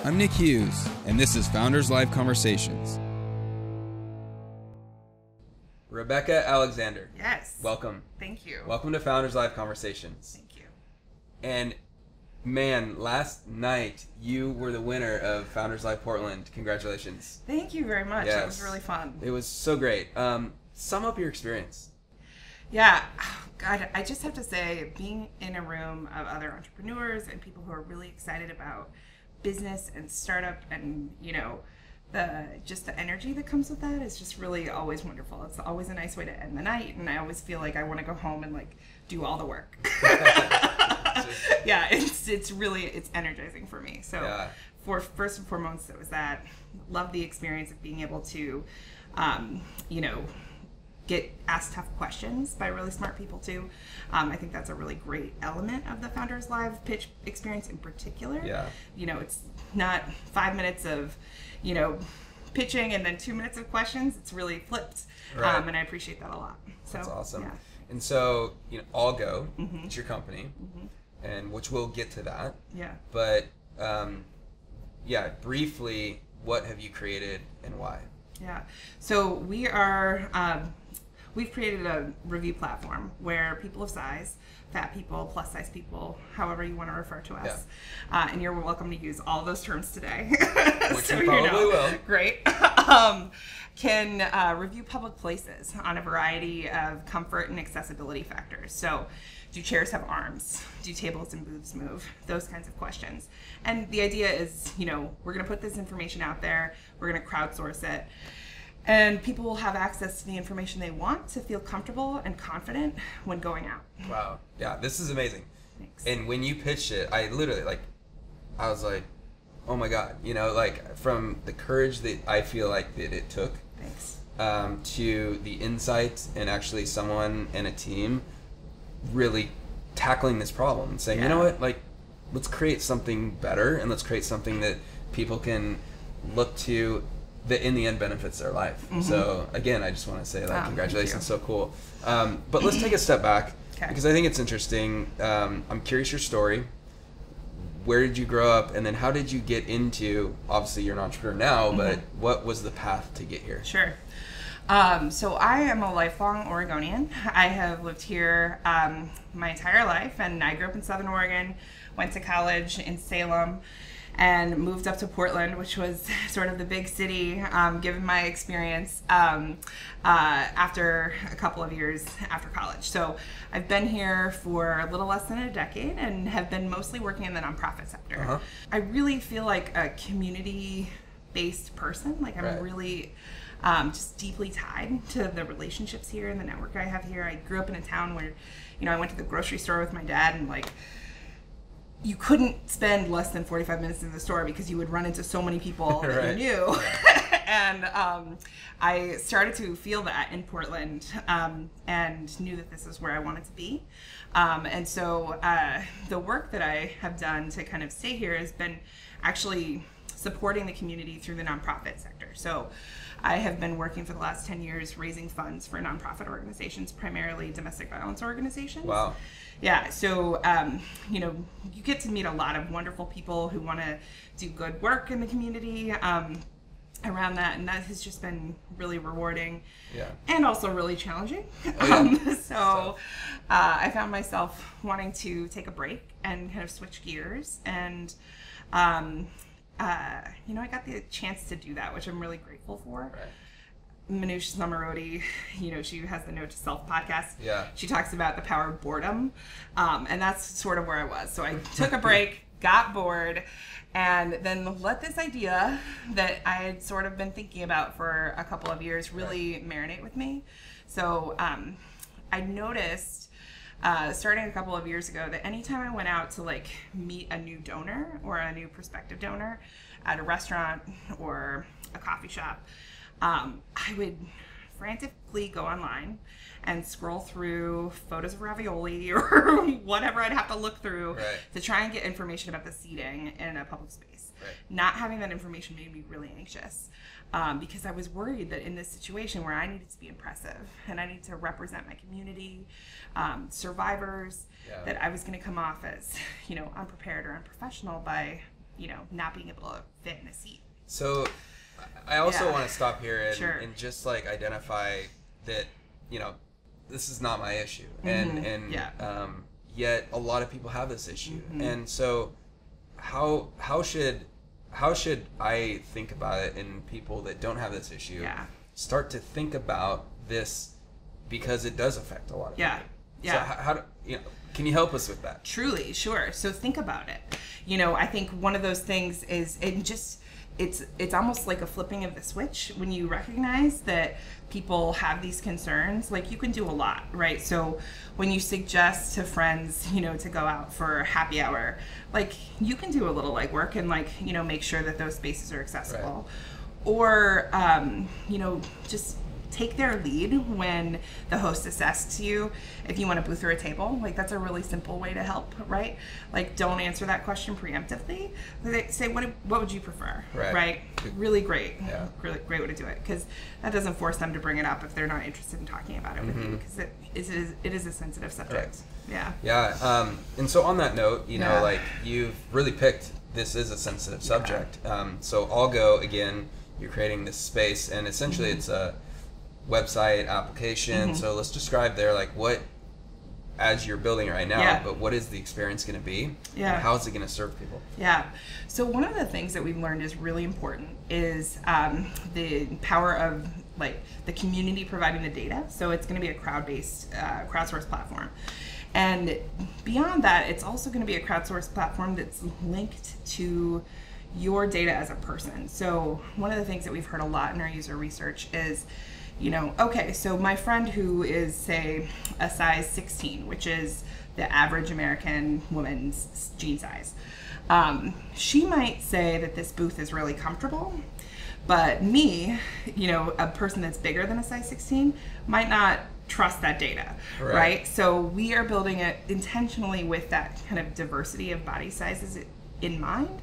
I'm Nick Hughes, and this is Founders Live Conversations. Rebecca Alexander. Yes. Welcome. Thank you. Welcome to Founders Live Conversations. Thank you. And man, last night you were the winner of Founders Live Portland. Congratulations. Thank you very much. Yes. It was really fun. It was so great. Sum up your experience. Yeah. Oh, God, I just have to say, being in a room of other entrepreneurs and people who are really excited about business and startup and, you know, the energy that comes with that is just really always wonderful. It's always a nice way to end the night, and I always feel like I want to go home and like do all the work. Yeah, it's really energizing for me. So yeah. For first and foremost, it was that. Love the experience of being able to, you know, get asked tough questions by really smart people too. I think that's a really great element of the Founders Live pitch experience in particular. Yeah. You know, it's not 5 minutes of, you know, pitching and then 2 minutes of questions. It's really flipped. Right. and I appreciate that a lot. So That's awesome. Yeah. And so, you know, AllGo, Mm-hmm. it's your company, Mm-hmm. and which we'll get to that. Yeah. But yeah, briefly, what have you created and why? Yeah. So we are, we've created a review platform where people of size, fat people, plus size people, however you want to refer to us, and you're welcome to use all those terms today. Which you probably will. Great. Can review public places on a variety of comfort and accessibility factors. So, do chairs have arms? Do tables and booths move? Those kinds of questions. And the idea is, you know, we're going to put this information out there. We're going to crowdsource it. And people will have access to the information they want to feel comfortable and confident when going out. Wow. Yeah, this is amazing. Thanks. And when you pitched it, I literally, I was like, oh my God, you know, like from the courage that I feel like that it took. Thanks. To the insight and actually someone and a team really tackling this problem and saying, you know what, like, let's create something better and let's create something that people can look to that in the end benefits their life. Mm-hmm. So again, I just want to say, like, congratulations, so cool. But let's take a step back because I think it's interesting. I'm curious your story. Where did you grow up, and then how did you get into, obviously you're an entrepreneur now, but what was the path to get here? Sure. So I am a lifelong Oregonian. I have lived here my entire life, and I grew up in Southern Oregon, went to college in Salem, and moved up to Portland, which was sort of the big city, given my experience after a couple of years after college. So I've been here for a little less than a decade and have been mostly working in the nonprofit sector. Uh-huh. I really feel like a community-based person. Like I'm really just deeply tied to the relationships here and the network I have here. I grew up in a town where, you know, I went to the grocery store with my dad, and like, you couldn't spend less than 45 minutes in the store because you would run into so many people that you knew. And I started to feel that in Portland, and knew that this is where I wanted to be. And so the work that I have done to kind of stay here has been actually supporting the community through the nonprofit sector. So I have been working for the last 10 years raising funds for nonprofit organizations, primarily domestic violence organizations. Wow. Yeah, so, you know, you get to meet a lot of wonderful people who want to do good work in the community around that, and that has just been really rewarding and also really challenging. So I found myself wanting to take a break and kind of switch gears, and you know, I got the chance to do that, which I'm really grateful for. Right. Manoush Zamarodi, you know, she has the Note to Self podcast. Yeah. She talks about the power of boredom. And that's sort of where I was. So I took a break, got bored, and then let this idea that I had sort of been thinking about for a couple of years really marinate with me. So I noticed starting a couple of years ago that anytime I went out to like meet a new donor or a new prospective donor at a restaurant or a coffee shop, I would frantically go online and scroll through photos of ravioli or whatever I'd have to look through to try and get information about the seating in a public space. Not having that information made me really anxious because I was worried that in this situation where I needed to be impressive and I needed to represent my community, survivors, that I was going to come off as, you know, unprepared or unprofessional by not being able to fit in a seat. So I also want to stop here and just like identify that, this is not my issue. And yet a lot of people have this issue. And so how should I think about it, and people that don't have this issue start to think about this, because it does affect a lot of people. So how can you help us with that? Truly, sure. So think about it. I think one of those things is it's almost like a flipping of the switch when you recognize that people have these concerns. Like, you can do a lot, right? So when you suggest to friends, to go out for happy hour, like, you can do a little legwork and make sure that those spaces are accessible. Right. Or, just take their lead when the hostess asks you if you want to booth or a table. Like, that's a really simple way to help, right? Like, don't answer that question preemptively. They say, what would you prefer? Right? Really great. Yeah. Really great way to do it, because that doesn't force them to bring it up if they're not interested in talking about it with you, because it is a sensitive subject. Right. Yeah. And so on that note, like, you've really picked, this is a sensitive subject. So AllGo, again, you're creating this space, and essentially it's a website application. So let's describe there, like, what, as you're building it right now, but what is the experience going to be? And how is it going to serve people? So one of the things that we've learned is really important is the power of, like, the community providing the data. So it's going to be a crowd-based, crowdsourced platform. And beyond that, it's also going to be a crowdsourced platform that's linked to your data as a person. So one of the things that we've heard a lot in our user research is, okay, so my friend who is, say, a size 16, which is the average American woman's jean size, she might say that this booth is really comfortable, but me, a person that's bigger than a size 16, might not trust that data, right? So we are building it intentionally with that kind of diversity of body sizes in mind.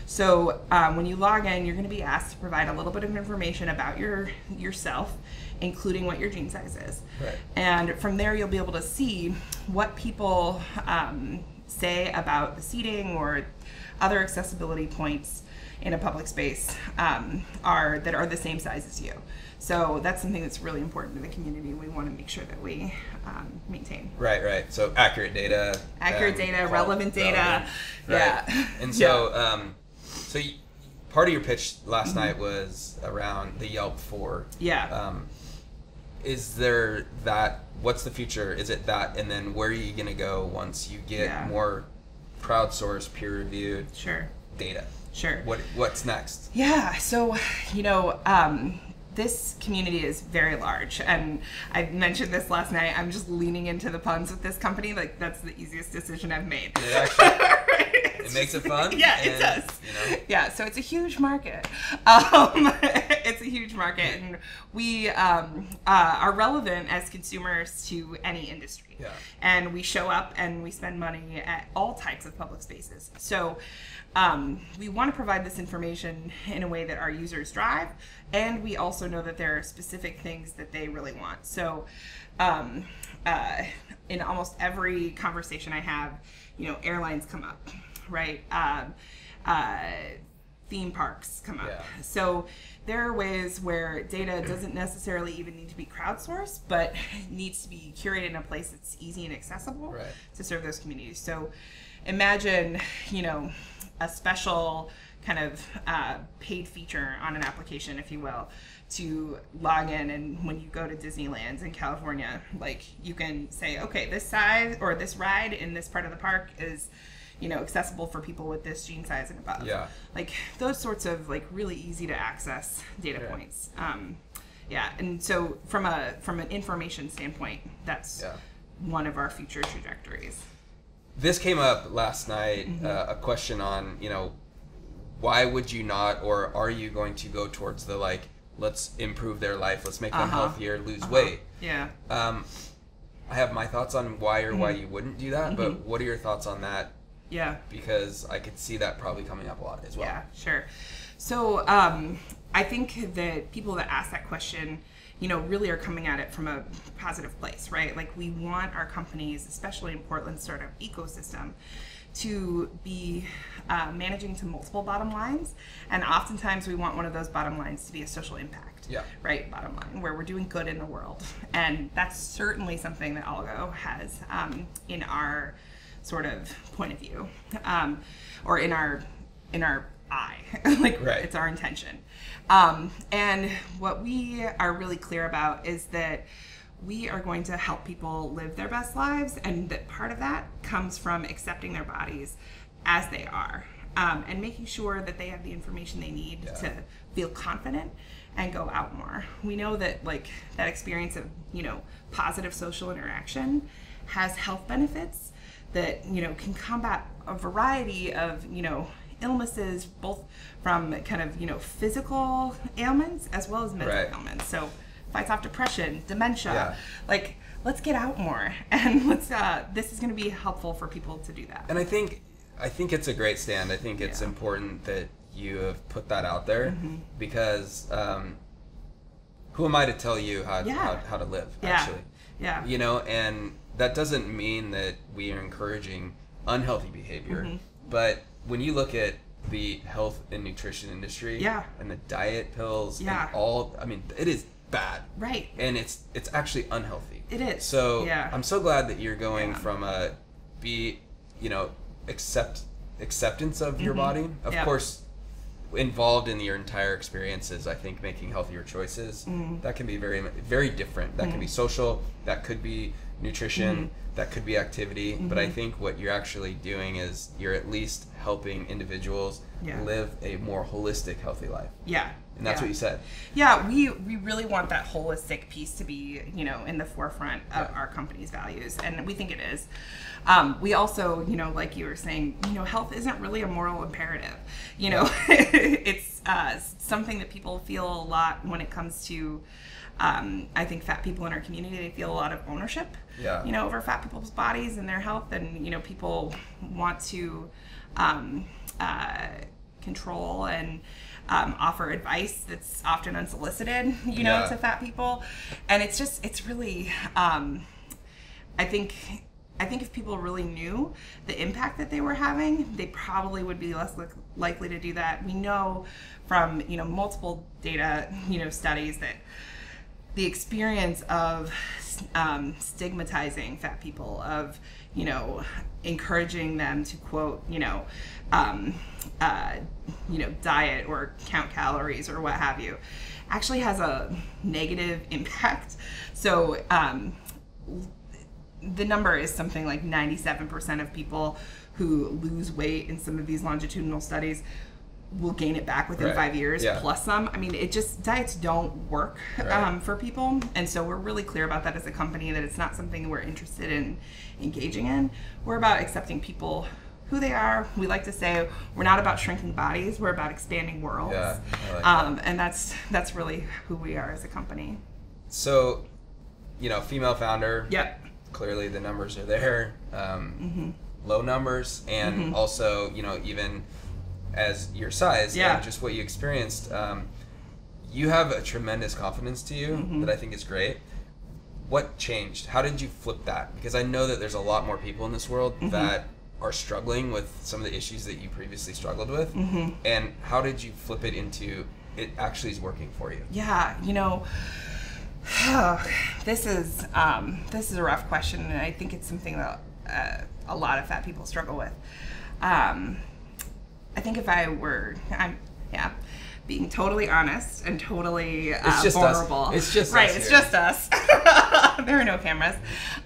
So when you log in, you're going to be asked to provide a little bit of information about yourself, including what your jean size is. Right. And from there, you'll be able to see what people say about the seating or other accessibility points in a public space are the same size as you. So that's something that's really important to the community. We want to make sure that we maintain. Right. So accurate data. Relevant data. Right. Yeah. And so, part of your pitch last night was around the Yelp for. Is there that? What's the future? Is it that? And then where are you going to go once you get more crowdsourced, peer-reviewed data? Sure. What's next? Yeah. So, this community is very large, and I mentioned this last night. I'm just leaning into the puns with this company. Like, that's the easiest decision I've made. It actually, it makes it fun. Yeah, it does. Yeah, so it's a huge market. It's a huge market, and we are relevant as consumers to any industry. Yeah. And we show up and we spend money at all types of public spaces. So we want to provide this information in a way that our users drive, and we also know that there are specific things that they really want. So in almost every conversation I have, airlines come up, right? Theme parks come up. Yeah. So there are ways where data doesn't necessarily even need to be crowdsourced, but needs to be curated in a place that's easy and accessible to serve those communities. So imagine, a special kind of paid feature on an application, if you will, to log in, and when you go to Disneyland in California, like, you can say, okay, this size or this ride in this part of the park is, accessible for people with this jean size and above. Yeah. Like, those sorts of, like, really easy to access data points. And so from an information standpoint, that's one of our future trajectories. This came up last night, a question on, why would you not, or are you going to go towards the, like, let's improve their life, let's make them healthier, lose weight? Yeah. I have my thoughts on why you wouldn't do that, but what are your thoughts on that? Yeah. Because I could see that probably coming up a lot as well. Yeah, sure. So I think that people that ask that question, really are coming at it from a positive place, right? Like, we want our companies, especially in Portland's startup ecosystem, to be managing to multiple bottom lines, and oftentimes we want one of those bottom lines to be a social impact, right? Bottom line, where we're doing good in the world, and that's certainly something that AllGo has in our sort of point of view, or in our eye, like it's our intention. And what we are really clear about is that we are going to help people live their best lives, and that part of that comes from accepting their bodies as they are, and making sure that they have the information they need to feel confident and go out more. We know that like that experience of, you know, positive social interaction has health benefits that, you know, can combat a variety of, you know, illnesses, both from kind of, you know, physical ailments as well as mental ailments. So fights off depression, dementia, like let's get out more, and let's this is going to be helpful for people to do that. And I think it's a great stand. I think it's important that you have put that out there, because who am I to tell you how to live, actually? You know, and that doesn't mean that we are encouraging unhealthy behavior, but when you look at the health and nutrition industry and the diet pills and all, I mean, it is bad, and it's actually unhealthy. It is. So I'm so glad that you're going from a acceptance of your body, of course, involved in your entire experiences. I think making healthier choices, that can be very, very different. That can be social, that could be nutrition, that could be activity, but I think what you're actually doing is you're at least helping individuals live a more holistic, healthy life. And that's what you said. We really want that holistic piece to be, you know, in the forefront of our company's values, and we think it is. We also, you know, like you were saying, you know, health isn't really a moral imperative. You know, it's something that people feel a lot when it comes to, I think fat people in our community, they feel a lot of ownership, you know, over fat people's bodies and their health, and, you know, people want to control and offer advice that's often unsolicited, you know, to fat people. And it's just, it's really, I think if people really knew the impact that they were having, they probably would be less likely to do that. We know from, you know, multiple data, you know, studies that the experience of stigmatizing fat people, of, you know, encouraging them to quote, diet or count calories or what have you, actually has a negative impact. So the number is something like 97% of people who lose weight in some of these longitudinal studies will gain it back within 5 years, plus some. I mean, it just, diets don't work for people. And so we're really clear about that as a company, that it's not something we're interested in engaging in. We're about accepting people who they are. We like to say we're not about shrinking bodies, we're about expanding worlds. And that's really who we are as a company. So, you know, female founder. Clearly the numbers are there. Low numbers, and also, you know, even as your size and just what you experienced, you have a tremendous confidence to you that I think is great. What changed? How did you flip that? Because I know that there's a lot more people in this world that are struggling with some of the issues that you previously struggled with. And how did you flip it into it actually is working for you? You know, this is a rough question, and I think it's something that a lot of fat people struggle with. I think if being totally honest and totally vulnerable. Us. It's just right. Us it's here. just us. There are no cameras.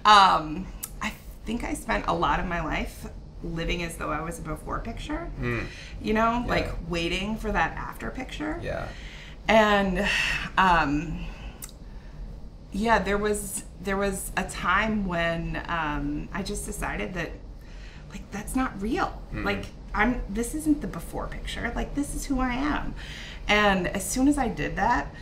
I think I spent a lot of my life living as though I was a before picture. You know, like waiting for that after picture. And there was a time when I just decided that, like, that's not real. Like, this isn't the before picture. Like, this is who I am. And as soon as I did that,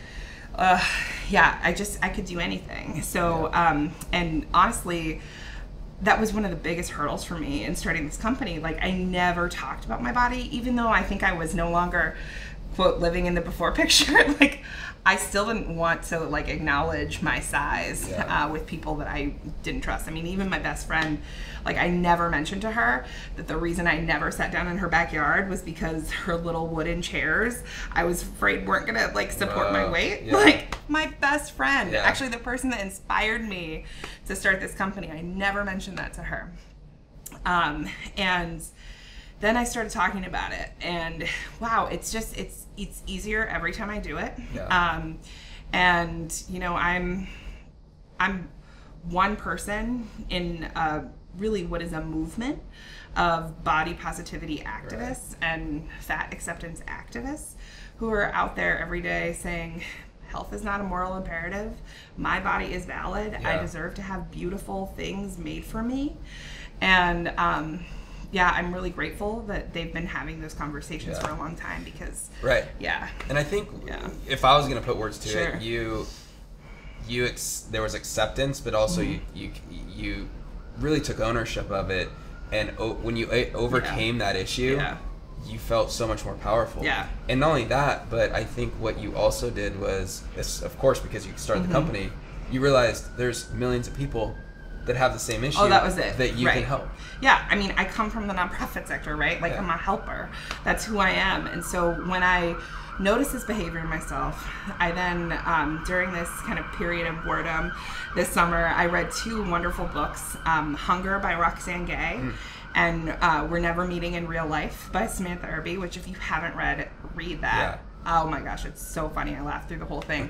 I could do anything. So, and honestly, that was one of the biggest hurdles for me in starting this company. Like, I never talked about my body, even though I think I was no longer quote, living in the before picture, like, I still didn't want to, like, acknowledge my size with people that I didn't trust. I mean, even my best friend, like, I never mentioned to her that the reason I never sat down in her backyard was because her little wooden chairs, I was afraid weren't gonna, like, support my weight. Yeah. Like, my best friend, actually the person that inspired me to start this company, I never mentioned that to her. And then I started talking about it, and wow, it's easier every time I do it. Yeah. And you know, I'm one person in really what is a movement of body positivity activists and fat acceptance activists who are out there every day saying, health is not a moral imperative. My body is valid. I deserve to have beautiful things made for me. And yeah, I'm really grateful that they've been having those conversations for a long time because and I think if I was going to put words to it, there was acceptance, but also you really took ownership of it, and when you overcame that issue, you felt so much more powerful. Yeah. And not only that, but I think what you also did was, of course, because you started the company, you realized there's millions of people that have the same issue. Oh, that was it. That you can help. Yeah, I mean, I come from the nonprofit sector, right? Like, I'm a helper. That's who I am. And so when I noticed this behavior in myself, I then, during this kind of period of boredom this summer, I read 2 wonderful books, Hunger by Roxane Gay, and We're Never Meeting in Real Life by Samantha Irby, which if you haven't read, read that. Yeah. Oh my gosh, it's so funny. I laughed through the whole thing.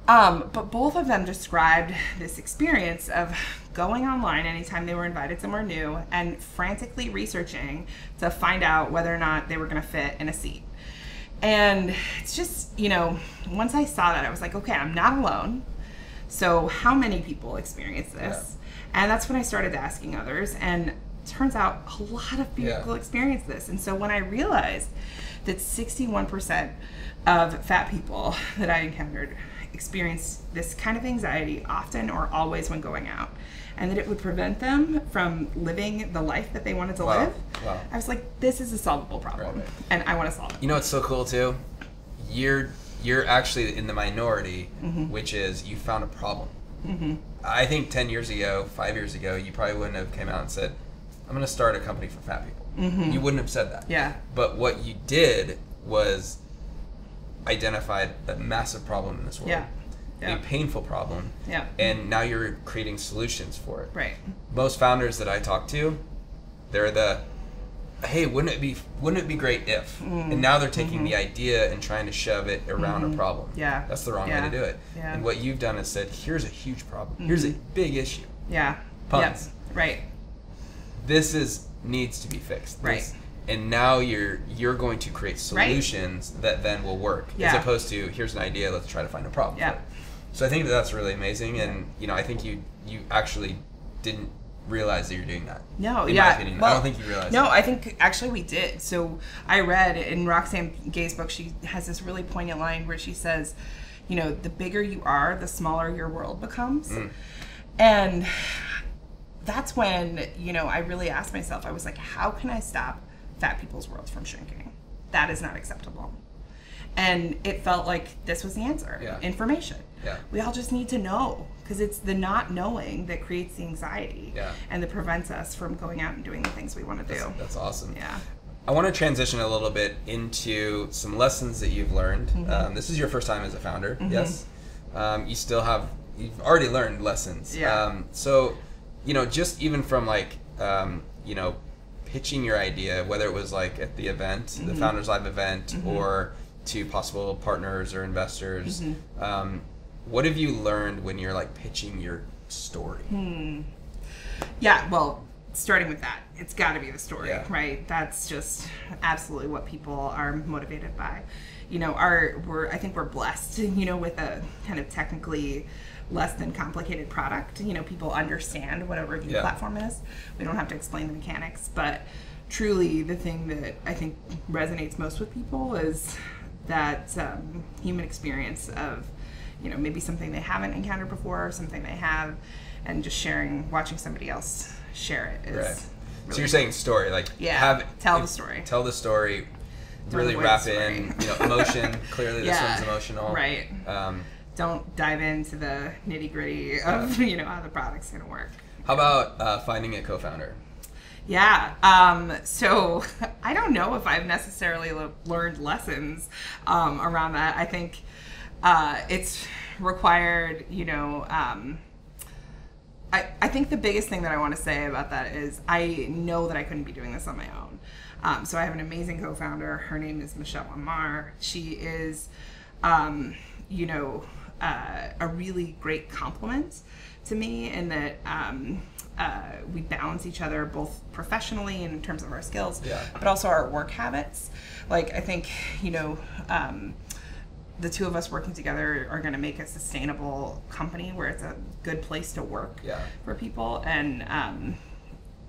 But both of them described this experience of going online anytime they were invited somewhere new and frantically researching to find out whether or not they were going to fit in a seat. And it's just, you know, once I saw that, I was like, okay, I'm not alone. So how many people experience this? Yeah. And that's when I started asking others. And it turns out a lot of people experience this. And so when I realized that 61% of fat people that I encountered experience this kind of anxiety often or always when going out, and that it would prevent them from living the life that they wanted to live. Wow. I was like, this is a solvable problem, and I want to solve it. You know what's so cool too? You're actually in the minority, which is you found a problem. I think 10 years ago, 5 years ago, you probably wouldn't have came out and said, I'm going to start a company for fat people. You wouldn't have said that. Yeah. But what you did was identified a massive problem in this world, a painful problem, and now you're creating solutions for it. Right. Most founders that I talk to, they're the, hey, wouldn't it be great if? And now they're taking the idea and trying to shove it around a problem. Yeah. That's the wrong way to do it. Yeah. And what you've done is said, here's a huge problem. Here's a big issue. Yeah. Puns. Yep. Right. This needs to be fixed. Right. And now you're going to create solutions that then will work, as opposed to here's an idea, let's try to find a problem. Yeah. So I think that's really amazing, and you know, I think you actually didn't realize that you're doing that. No, in my opinion, well, I don't think you realized. No, I think actually we did. So I read in Roxane Gay's book, she has this really poignant line where she says, you know, the bigger you are, the smaller your world becomes, and that's when, you know, I really asked myself, I was like, how can I stop fat people's worlds from shrinking? That is not acceptable. And it felt like this was the answer. Information. We all just need to know, because it's the not knowing that creates the anxiety and that prevents us from going out and doing the things we want to do. That's awesome. Yeah. I want to transition a little bit into some lessons that you've learned. This is your first time as a founder. Yes. You've already learned lessons. So, you know, just even from like, you know, pitching your idea, whether it was like at the event, the Founders Live event, or to possible partners or investors, what have you learned when you're like pitching your story? Yeah, well, starting with that, it's got to be the story, right? That's just absolutely what people are motivated by. You know, I think we're blessed, you know, with a kind of technically less than complicated product. You know, people understand what a review platform is. We don't have to explain the mechanics, but truly the thing that I think resonates most with people is that human experience of, you know, maybe something they haven't encountered before, or something they have, and just watching somebody else share it is. Right. Really so you're saying story, like tell the story. Tell the story. really wrap in, emotion. Clearly, this one's emotional. Right. Don't dive into the nitty gritty of how the product's gonna work. How about finding a co-founder? Yeah. So I don't know if I've necessarily learned lessons around that. I think it's required, I think the biggest thing that I want to say about that is I know that I couldn't be doing this on my own. So I have an amazing co-founder. Her name is Michelle Amar. She is, a really great compliment to me in that we balance each other both professionally and in terms of our skills, but also our work habits. Like, I think, the two of us working together are going to make a sustainable company where it's a good place to work for people. And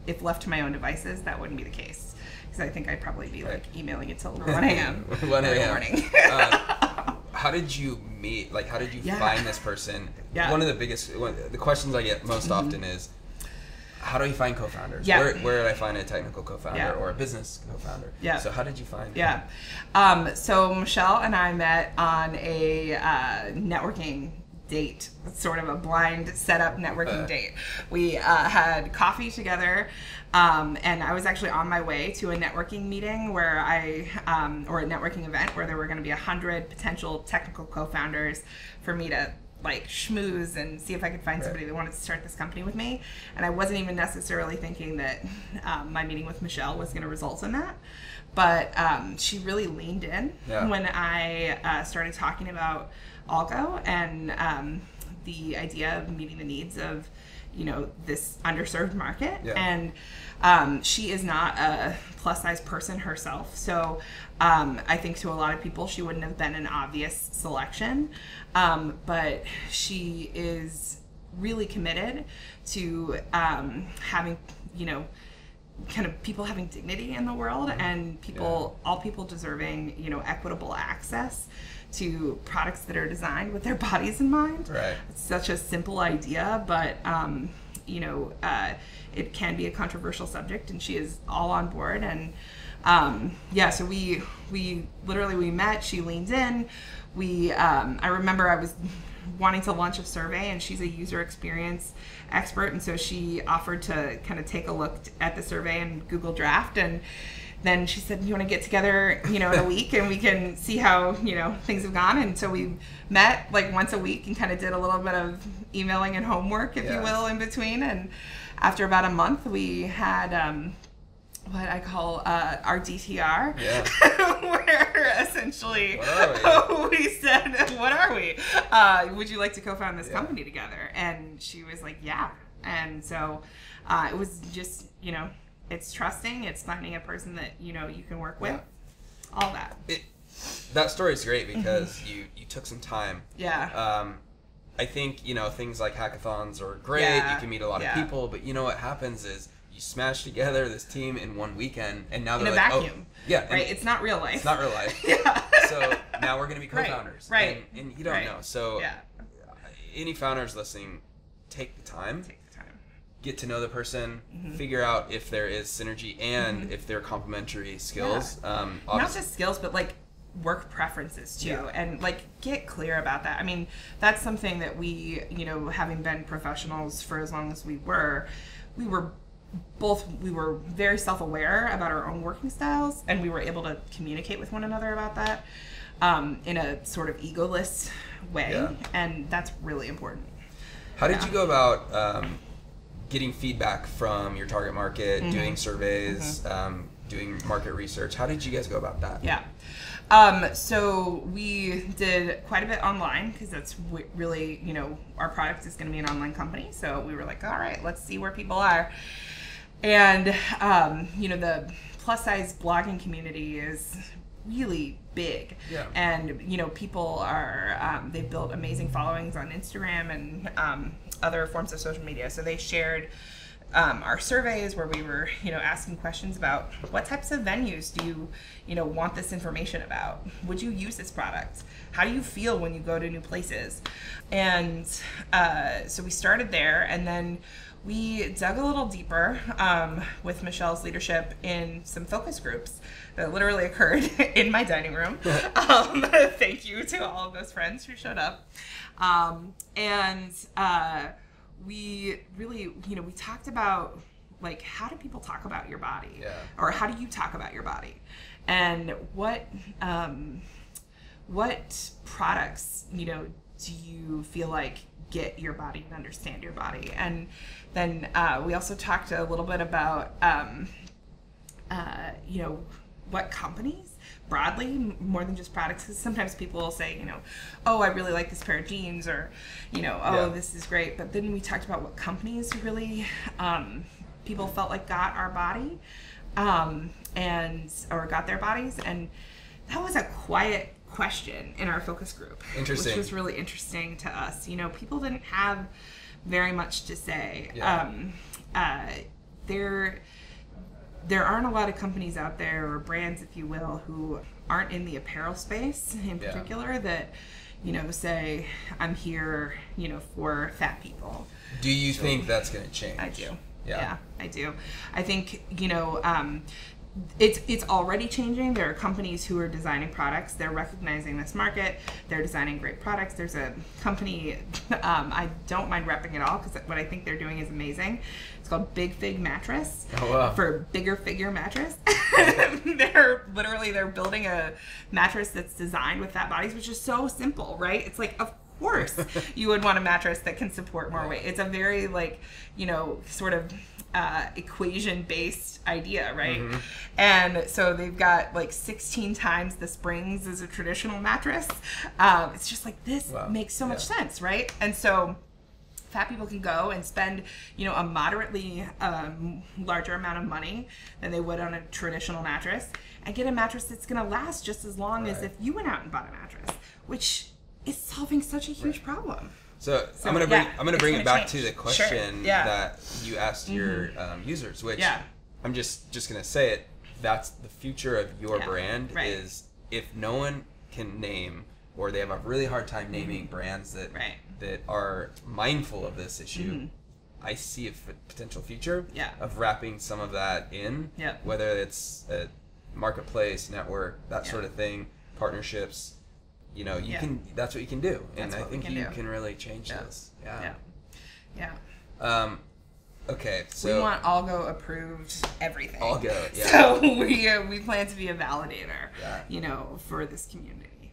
if left to my own devices, that wouldn't be the case. Because I think I'd probably be like emailing it till 1 a.m. 1 a.m. morning. How did you meet? Like, how did you find this person? One of the questions I get most often is, how do you find co-founders? Where did I find a technical co-founder or a business co-founder? So how did you find So Michelle and I met on a networking date, sort of a blind setup networking date. We had coffee together, and I was actually on my way to a networking meeting where or a networking event where there were going to be 100 potential technical co-founders for me to like schmooze and see if I could find somebody that wanted to start this company with me. And I wasn't even necessarily thinking that my meeting with Michelle was going to result in that. But she really leaned in when I started talking about AllGo and the idea of meeting the needs of, this underserved market. And she is not a plus size person herself. So I think to a lot of people, she wouldn't have been an obvious selection. But she is really committed to having, kind of people having dignity in the world and all people deserving, equitable access to products that are designed with their bodies in mind. Right. It's such a simple idea, but it can be a controversial subject, and she is all on board. And so we met. She leaned in. I remember I was wanting to launch a survey, and she's a user experience expert, and so she offered to kind of take a look at the survey and Google Draft, and then she said, you want to get together, in a week and we can see how, things have gone. And so we met like once a week and kind of did a little bit of emailing and homework, if you will, in between. And after about a month, we had what I call our DTR, where essentially we said, what are we? Would you like to co-found this company together? And she was like, yeah. And so it was just, it's trusting, it's finding a person that, you can work with, all that. That story is great because you took some time. I think, things like hackathons are great. You can meet a lot of people, but what happens is you smash together this team in one weekend, and now they're in a like, vacuum. Right? It's not real life. It's not real life. So now we're going to be co-founders. Right. And you don't know. So any founders listening, take the time. Get to know the person, figure out if there is synergy and if they're complementary skills. Not just skills, but like work preferences too, and like get clear about that. I mean, that's something that we, having been professionals for as long as we were very self-aware about our own working styles, and we were able to communicate with one another about that in a sort of egoless way, and that's really important. How did you go about getting feedback from your target market, doing surveys, doing market research? How did you guys go about that? So we did quite a bit online because that's really, our product is going to be an online company. So we were like, all right, let's see where people are. And, the plus size blogging community is really big. And, people are, they've built amazing followings on Instagram and other forms of social media. So they shared our surveys where we were, asking questions about what types of venues do you want this information about? Would you use this product? How do you feel when you go to new places? And so we started there, and then we dug a little deeper with Michelle's leadership in some focus groups that literally occurred in my dining room. Thank you to all of those friends who showed up. We really, we talked about, like, how do people talk about your body? Yeah. Or how do you talk about your body? And what products, do you feel like get your body and understand your body? And then we also talked a little bit about, what companies broadly, more than just products, because sometimes people will say, oh, I really like this pair of jeans, or, this is great. But then we talked about what companies really people felt like got our body or got their bodies. And that was a quiet question in our focus group. Interesting. Which was really interesting to us. People didn't have very much to say. Yeah. There aren't a lot of companies out there, or brands, if you will, who aren't in the apparel space in particular that, say, I'm here, for fat people. Do you think that's going to change? I do. Yeah, I do. I think, it's already changing. There are companies who are designing products. They're recognizing this market. They're designing great products. There's a company, I don't mind repping it all because what I think they're doing is amazing. It's called Big Fig Mattress. Oh, wow. For bigger figure mattress. They're building a mattress that's designed with fat bodies, which is so simple, right? It's like, of course you would want a mattress that can support more weight. It's a very sort of equation-based idea, right? Mm-hmm. And so they've got 16 times the springs as a traditional mattress. It's just like, this makes so much sense, right? And so fat people can go and spend, a moderately larger amount of money than they would on a traditional mattress, and get a mattress that's going to last just as long as if you went out and bought a mattress, which is solving such a huge problem. So I'm gonna bring it back to the question that you asked your users, which I'm just gonna say it. That's the future of your brand. Is if no one can name, or they have a really hard time naming brands that are mindful of this issue. I see a potential future of wrapping some of that in, whether it's a marketplace, network, that sort of thing, partnerships. You can. That's what you can do, and I think you can really change this. Okay, so we want AllGo approved everything. AllGo, So we plan to be a validator, for this community.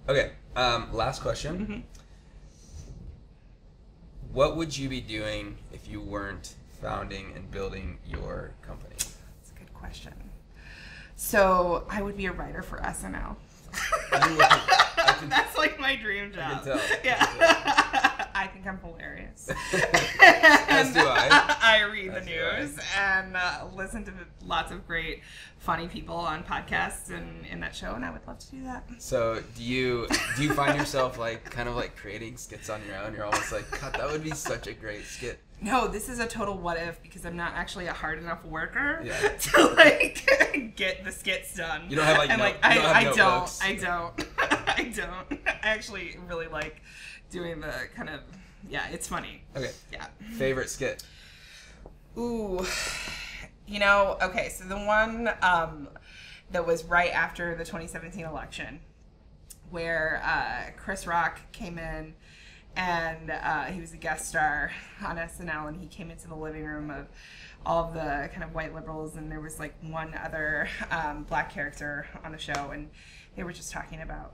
Okay, last question. Mm-hmm. What would you be doing if you weren't founding and building your company? That's a good question. So I would be a writer for SNL. That's like my dream job. I can tell. Yeah. I think I'm hilarious. As do I. I read the news and listen to lots of great, funny people on podcasts and in that show, and I would love to do that. So do you find yourself kind of creating skits on your own? You're almost like, God, that would be such a great skit. No, this is a total what if, because I'm not actually a hard enough worker to get the skits done. You don't have I don't. I actually really like doing the kind of it's funny. Okay. Yeah. Favorite skit? Ooh. Okay, so the one that was right after the 2017 election, where Chris Rock came in and he was a guest star on SNL, and he came into the living room of all of the kind of white liberals, and there was one other black character on the show, and they were just talking about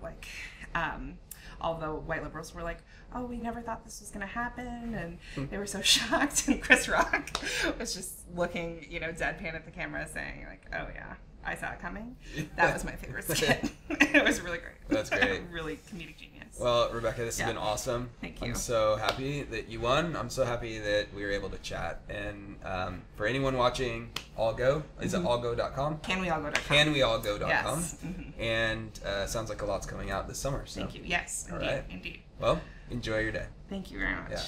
all the white liberals were like, oh, we never thought this was going to happen, and they were so shocked, and Chris Rock was just looking, deadpan at the camera saying oh yeah, I saw it coming. That was my favorite skit. It was really great. That's great. Really comedic genius. Well, Rebecca, this has been awesome. Thank you. I'm so happy that you won. I'm so happy that we were able to chat. And for anyone watching, AllGo, is it allgo.com? CanWeAllGo.com. CanWeAllGo.com. Yes. Mm-hmm. And sounds like a lot's coming out this summer. So. Thank you. Yes, indeed. All right. Indeed. Well, enjoy your day. Thank you very much. Yeah.